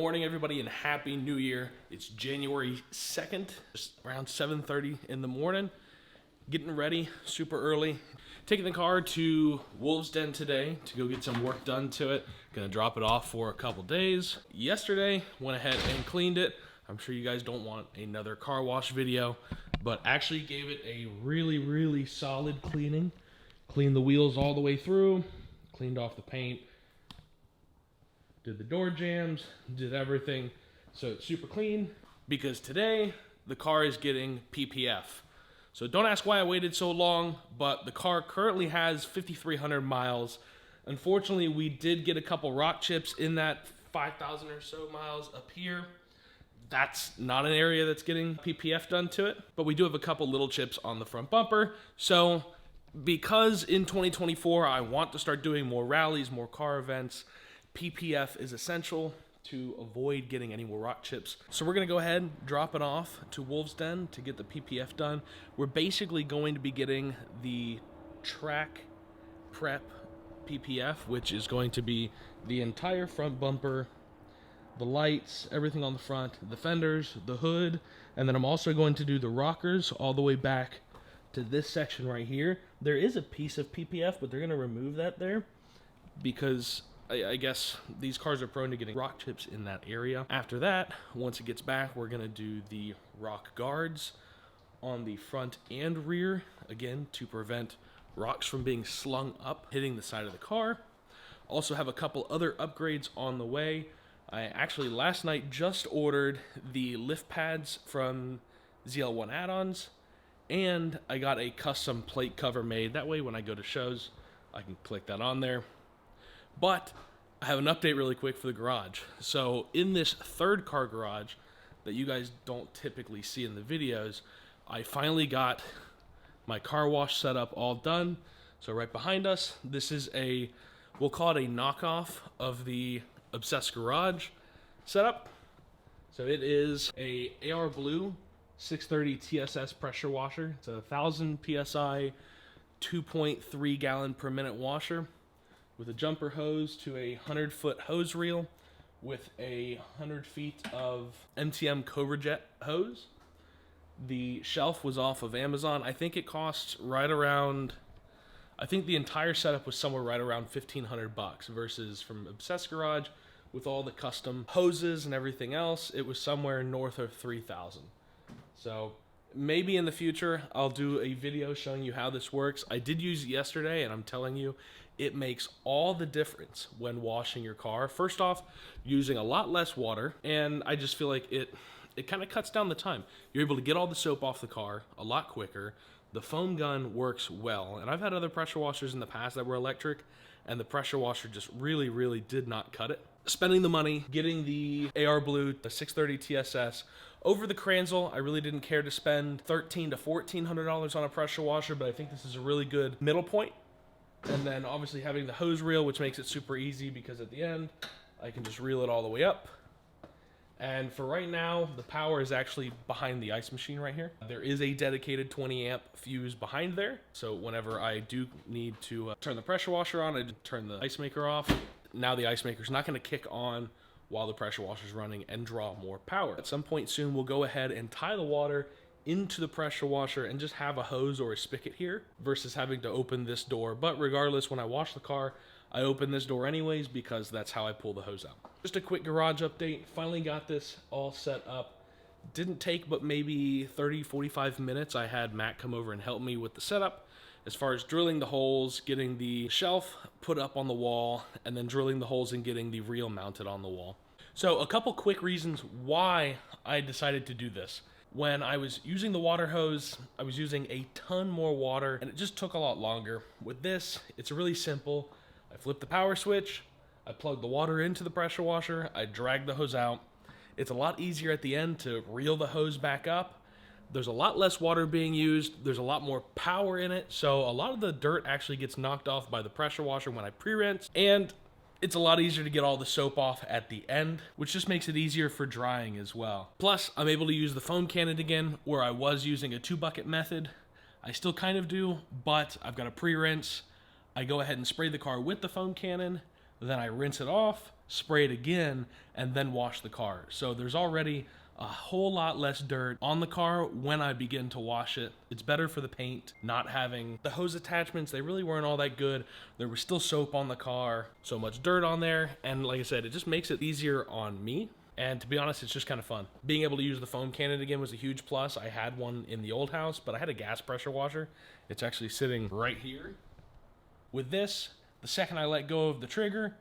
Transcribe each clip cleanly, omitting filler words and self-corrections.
morning, everybody, and Happy New Year. It's January 2nd, just around 7:30 in the morning. Getting ready super early. Taking the car to Wolves Den today to go get some work done to it. Gonna drop it off for a couple days. Yesterday, went ahead and cleaned it. I'm sure you guys don't want another car wash video, but actually gave it a really solid cleaning. Cleaned the wheels all the way through, cleaned off the paint, did the door jambs, did everything. So it's super clean because today the car is getting PPF. So don't ask why I waited so long, but the car currently has 5,300 miles. Unfortunately, we did get a couple rock chips in that 5,000 or so miles up here. That's not an area that's getting PPF done to it, but we do have a couple little chips on the front bumper. So because in 2024, I want to start doing more rallies, more car events, PPF is essential to avoid getting any more rock chips. So we're gonna go ahead, drop it off to Wolves Den to get the PPF done. We're basically going to be getting the track prep PPF, which is going to be the entire front bumper, the lights, everything on the front, the fenders, the hood, and then I'm also going to do the rockers all the way back to this section right here. There is a piece of PPF, but they're gonna remove that there because I guess these cars are prone to getting rock chips in that area. After that, once it gets back, we're gonna do the rock guards on the front and rear, again, to prevent rocks from being slung up, hitting the side of the car. Also have a couple other upgrades on the way. I actually last night just ordered the lift pads from ZL1 add-ons, and I got a custom plate cover made. That way when I go to shows, I can click that on there. But I have an update really quick for the garage. So in this third car garage that you guys don't typically see in the videos, I finally got my car wash setup all done. So right behind us, this is we'll call it a knockoff of the Obsessed Garage setup. So it is a AR Blue 630 TSS pressure washer. It's a 1,000 PSI, 2.3 gallon per minute washer, with a jumper hose to a 100-foot hose reel with a 100 feet of MTM Cobra Jet hose. The shelf was off of Amazon. I think it costs right around, I think the entire setup was somewhere right around $1,500 versus from Obsessed Garage with all the custom hoses and everything else, it was somewhere north of $3,000. So maybe in the future, I'll do a video showing you how this works. I did use it yesterday, and I'm telling you, it makes all the difference when washing your car. First off, using a lot less water, and I just feel like it kind of cuts down the time. You're able to get all the soap off the car a lot quicker. The foam gun works well, and I've had other pressure washers in the past that were electric, and the pressure washer just really did not cut it. Spending the money, getting the AR Blue, the 630 TSS, over the Kranzel, I really didn't care to spend $1,300 to $1,400 on a pressure washer, but I think this is a really good middle point. And then obviously having the hose reel, which makes it super easy because at the end, I can just reel it all the way up. And for right now, the power is actually behind the ice machine right here. There is a dedicated 20 amp fuse behind there. So whenever I do need to turn the pressure washer on, I turn the ice maker off. Now the ice maker is not gonna kick on while the pressure washer is running and draw more power. At some point soon, we'll go ahead and tie the water into the pressure washer and just have a hose or a spigot here versus having to open this door. But regardless, when I wash the car, I open this door anyways because that's how I pull the hose out. Just a quick garage update. Finally got this all set up. Didn't take but maybe 30-45 minutes. I had Matt come over and help me with the setup as far as drilling the holes, getting the shelf put up on the wall, and then drilling the holes and getting the reel mounted on the wall. So a couple quick reasons why I decided to do this. When I was using the water hose, I was using a ton more water and it just took a lot longer. With this, it's really simple. I flip the power switch, I plug the water into the pressure washer, I drag the hose out. It's a lot easier at the end to reel the hose back up. There's a lot less water being used. There's a lot more power in it. So a lot of the dirt actually gets knocked off by the pressure washer when I pre-rinse. And it's a lot easier to get all the soap off at the end, which just makes it easier for drying as well. Plus, I'm able to use the foam cannon again, where I was using a 2-bucket method. I still kind of do, but I've got a pre-rinse. I go ahead and spray the car with the foam cannon, then I rinse it off, spray it again, and then wash the car. So there's already a whole lot less dirt on the car when I begin to wash it. It's better for the paint not having the hose attachments. They really weren't all that good. There was still soap on the car, so much dirt on there. And like I said, it just makes it easier on me. And to be honest, it's just kind of fun. Being able to use the foam cannon again was a huge plus. I had one in the old house, but I had a gas pressure washer. It's actually sitting right here. With this, the second I let go of the trigger,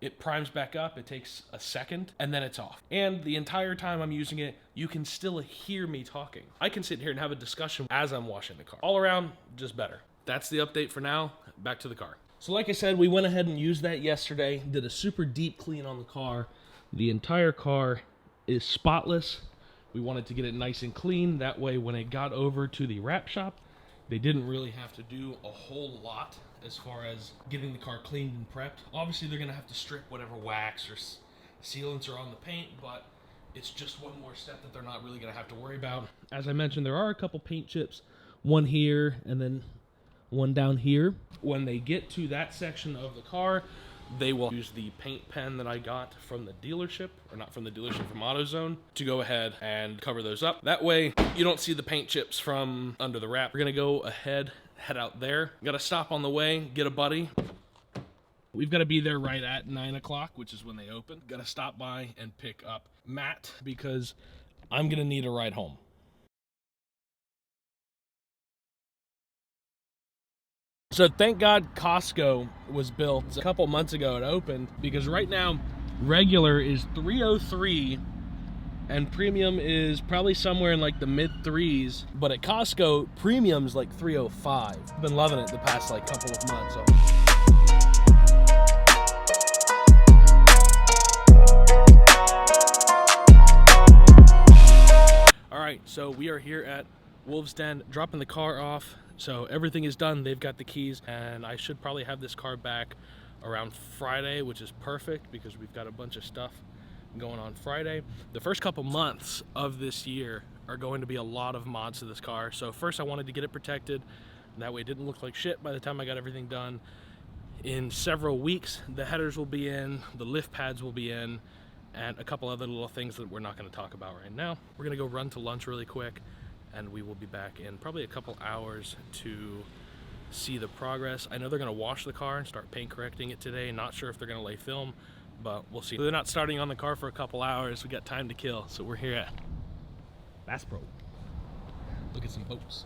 it primes back up. It takes a second, and then it's off. And the entire time I'm using it, you can still hear me talking. I can sit here and have a discussion as I'm washing the car. All around, just better. That's the update for now. Back to the car. So like I said, we went ahead and used that yesterday. Did a super deep clean on the car. The entire car is spotless. We wanted to get it nice and clean. That way, when it got over to the wrap shop, they didn't really have to do a whole lot as far as getting the car cleaned and prepped. Obviously, they're going to have to strip whatever wax or sealants are on the paint, but it's just one more step that they're not really going to have to worry about. As I mentioned, there are a couple paint chips, one here and then one down here. When they get to that section of the car, they will use the paint pen that I got from the dealership, or not from the dealership, from AutoZone, to go ahead and cover those up. That way, you don't see the paint chips from under the wrap. We're gonna go ahead, head out there. Gotta stop on the way, get a buddy. We've got to be there right at 9 o'clock, which is when they open. Gotta stop by and pick up Matt, because I'm gonna need a ride home. So thank God Costco was built a couple months ago. It opened, because right now regular is $303 and premium is probably somewhere in like the mid threes, but at Costco premium's like $305. I've been loving it the past like couple of months. All right, so we are here at Wolves Den, dropping the car off. So everything is done. They've got the keys, and I should probably have this car back around Friday, which is perfect because we've got a bunch of stuff going on Friday. The first couple months of this year are going to be a lot of mods to this car. So first I wanted to get it protected, and that way it didn't look like shit by the time I got everything done. In several weeks, the headers will be in, the lift pads will be in, and a couple other little things that we're not going to talk about right now. We're going to go run to lunch really quick, and we will be back in probably a couple hours to see the progress. I know they're going to wash the car and start paint correcting it today. Not sure if they're going to lay film, but we'll see. They're not starting on the car for a couple hours. We got time to kill, so we're here at Bass Pro. Look at some boats.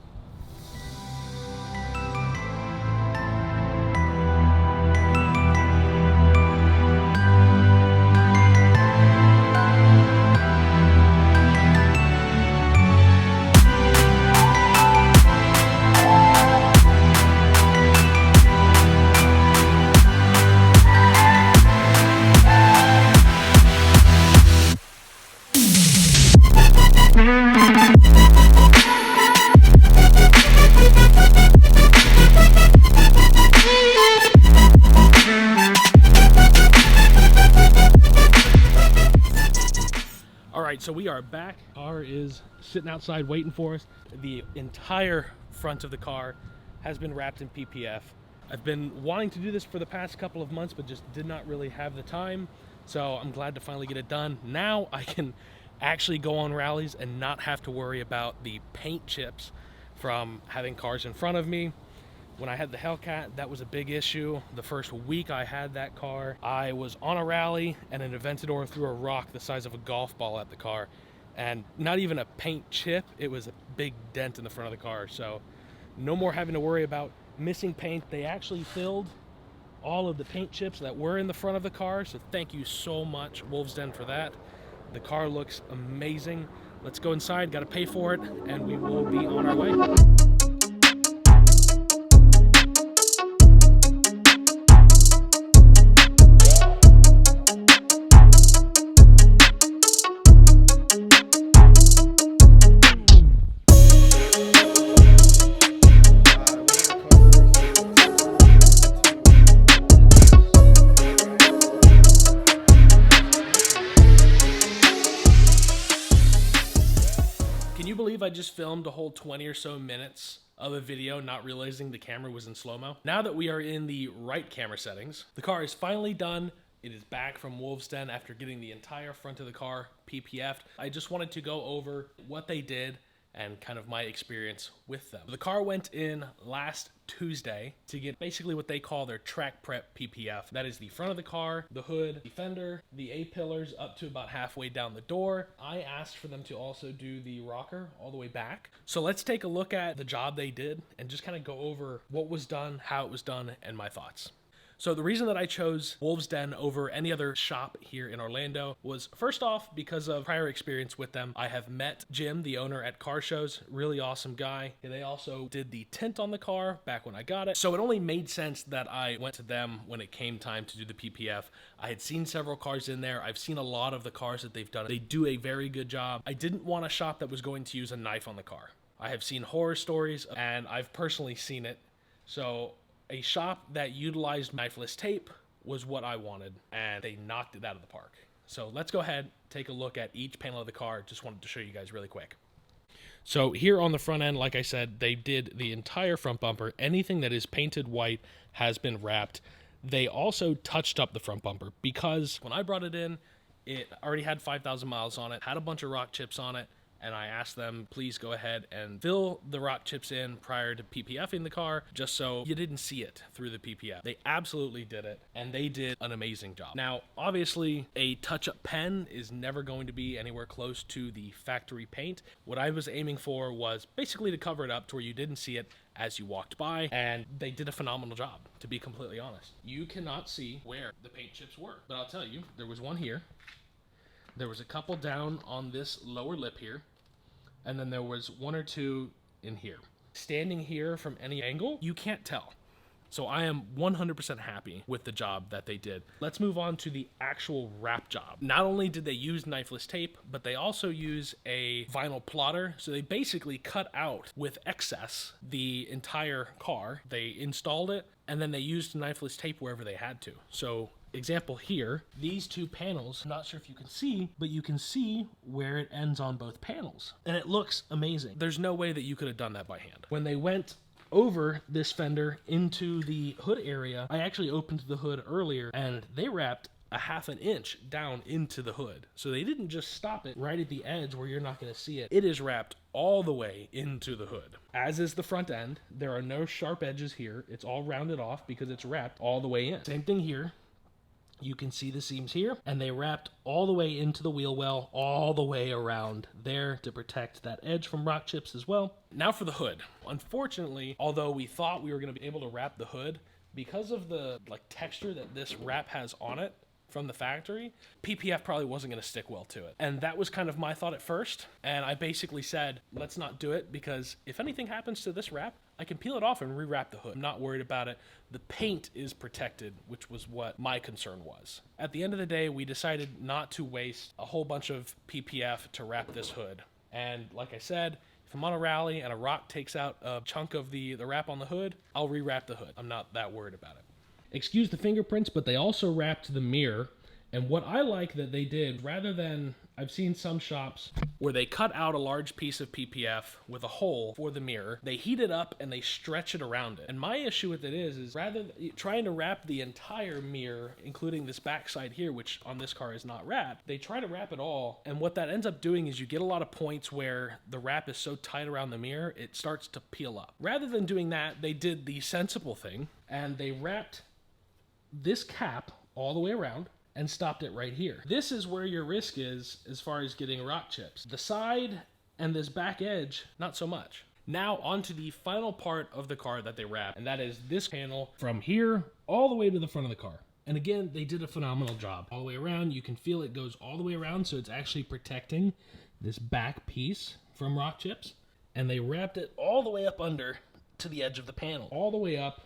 So we are back. Car is sitting outside waiting for us. The entire front of the car has been wrapped in PPF. I've been wanting to do this for the past couple of months, but just did not really have the time. So I'm glad to finally get it done. Now I can actually go on rallies and not have to worry about the paint chips from having cars in front of me. When I had the Hellcat, that was a big issue. The first week I had that car, I was on a rally and an Aventador threw a rock the size of a golf ball at the car. And not even a paint chip, it was a big dent in the front of the car. So no more having to worry about missing paint. They actually filled all of the paint chips that were in the front of the car. So thank you so much, Wolves Den, for that. The car looks amazing. Let's go inside, gotta pay for it, and we will be on our way. I just filmed a whole 20 or so minutes of a video, not realizing the camera was in slow-mo. Now that we are in the right camera settings, the car is finally done. It is back from Wolves Den after getting the entire front of the car PPF'd. I just wanted to go over what they did and kind of my experience with them. The car went in last Tuesday to get basically what they call their track prep PPF. That is the front of the car, the hood, the fender, the A-pillars up to about halfway down the door. I asked for them to also do the rocker all the way back. So let's take a look at the job they did and just kind of go over what was done, how it was done, and my thoughts. So the reason that I chose Wolves Den over any other shop here in Orlando was, first off, because of prior experience with them. I have met Jim, the owner at car shows, really awesome guy. They also did the tint on the car back when I got it. So it only made sense that I went to them when it came time to do the PPF. I had seen several cars in there. I've seen a lot of the cars that they've done. They do a very good job. I didn't want a shop that was going to use a knife on the car. I have seen horror stories and I've personally seen it. So a shop that utilized knifeless tape was what I wanted, and they knocked it out of the park. So let's go ahead, take a look at each panel of the car. Just wanted to show you guys really quick. So here on the front end, like I said, they did the entire front bumper. Anything that is painted white has been wrapped. They also touched up the front bumper because when I brought it in, it already had 5,000 miles on it, had a bunch of rock chips on it, and I asked them, please go ahead and fill the rock chips in prior to PPFing the car, just so you didn't see it through the PPF. They absolutely did it, and they did an amazing job. Now, obviously, a touch-up pen is never going to be anywhere close to the factory paint. What I was aiming for was basically to cover it up to where you didn't see it as you walked by, and they did a phenomenal job, to be completely honest. You cannot see where the paint chips were, but I'll tell you, there was one here. There was a couple down on this lower lip here, and then there was one or two in here. Standing here from any angle, you can't tell. So I am 100% happy with the job that they did. Let's move on to the actual wrap job. Not only did they use knifeless tape, but they also use a vinyl plotter. So they basically cut out with excess the entire car. They installed it, and then they used knifeless tape wherever they had to. So example here, these two panels, I'm not sure if you can see, but you can see where it ends on both panels. And it looks amazing. There's no way that you could have done that by hand. When they went over this fender into the hood area, I actually opened the hood earlier and they wrapped a half an inch down into the hood. So they didn't just stop it right at the edge where you're not going to see it. It is wrapped all the way into the hood. As is the front end, there are no sharp edges here. It's all rounded off because it's wrapped all the way in. Same thing here. You can see the seams here, and they wrapped all the way into the wheel well, all the way around there to protect that edge from rock chips as well. Now for the hood. Unfortunately, although we thought we were going to be able to wrap the hood, because of the texture that this wrap has on it from the factory, PPF probably wasn't going to stick well to it. And that was kind of my thought at first, and I basically said, let's not do it, because if anything happens to this wrap, I can peel it off and rewrap the hood. I'm not worried about it. The paint is protected, which was what my concern was. At the end of the day, we decided not to waste a whole bunch of PPF to wrap this hood. And like I said, if I'm on a rally and a rock takes out a chunk of the wrap on the hood, I'll rewrap the hood. I'm not that worried about it. Excuse the fingerprints, but they also wrapped the mirror. And what I like that they did, rather than, I've seen some shops where they cut out a large piece of PPF with a hole for the mirror, they heat it up and they stretch it around it. And my issue with it is rather than trying to wrap the entire mirror, including this backside here, which on this car is not wrapped, they try to wrap it all. And what that ends up doing is you get a lot of points where the wrap is so tight around the mirror, it starts to peel up. Rather than doing that, they did the sensible thing and they wrapped this cap all the way around and stopped it right here. This is where your risk is as far as getting rock chips. The side and this back edge, not so much. Now onto the final part of the car that they wrapped, and that is this panel from here all the way to the front of the car. And again, they did a phenomenal job. All the way around, you can feel it goes all the way around, so it's actually protecting this back piece from rock chips. And they wrapped it all the way up under to the edge of the panel, all the way up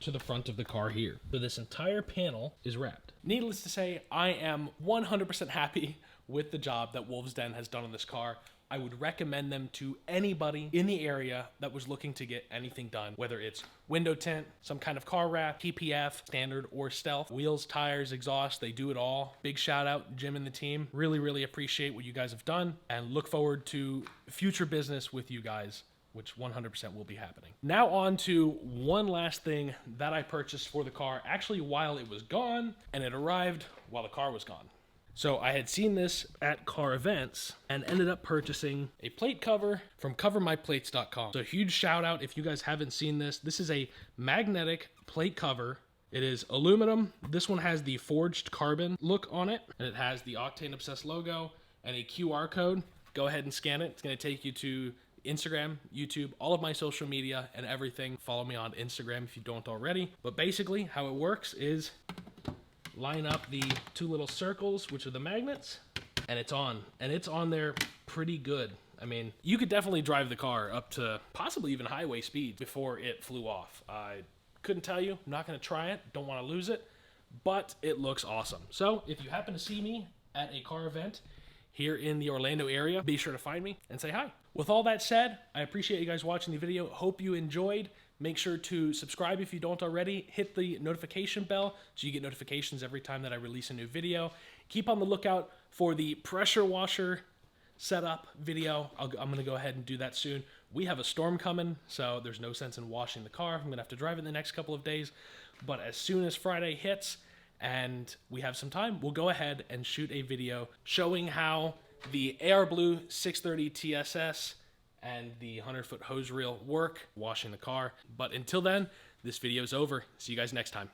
to the front of the car here. So this entire panel is wrapped. Needless to say, I am 100% happy with the job that Wolves Den has done on this car. I would recommend them to anybody in the area that was looking to get anything done, whether it's window tint, some kind of car wrap, PPF, standard or stealth, wheels, tires, exhaust, they do it all. Big shout out, Jim and the team. Really, really appreciate what you guys have done and look forward to future business with you guys which 100% will be happening. Now on to one last thing that I purchased for the car, actually while it was gone, and it arrived while the car was gone. So I had seen this at car events and ended up purchasing a plate cover from covermyplates.com. So huge shout out if you guys haven't seen this. This is a magnetic plate cover. It is aluminum. This one has the forged carbon look on it, and it has the Octane Obsessed logo and a QR code. Go ahead and scan it. It's going to take you to Instagram, YouTube, all of my social media and everything. Follow me on Instagram if you don't already. But basically how it works is line up the two little circles, which are the magnets, and it's on. And it's on there pretty good. I mean, you could definitely drive the car up to possibly even highway speeds before it flew off. I couldn't tell you. I'm not going to try it. Don't want to lose it. But it looks awesome. So if you happen to see me at a car event here in the Orlando area, be sure to find me and say hi. With all that said, I appreciate you guys watching the video. Hope you enjoyed. Make sure to subscribe if you don't already. Hit the notification bell so you get notifications every time that I release a new video. Keep on the lookout for the pressure washer setup video. I'm going to go ahead and do that soon. We have a storm coming, so there's no sense in washing the car. I'm going to have to drive it the next couple of days. But as soon as Friday hits and we have some time, we'll go ahead and shoot a video showing how the AR Blue 630 TSS and the 100-foot hose reel work washing the car. But until then, this video is over. See you guys next time.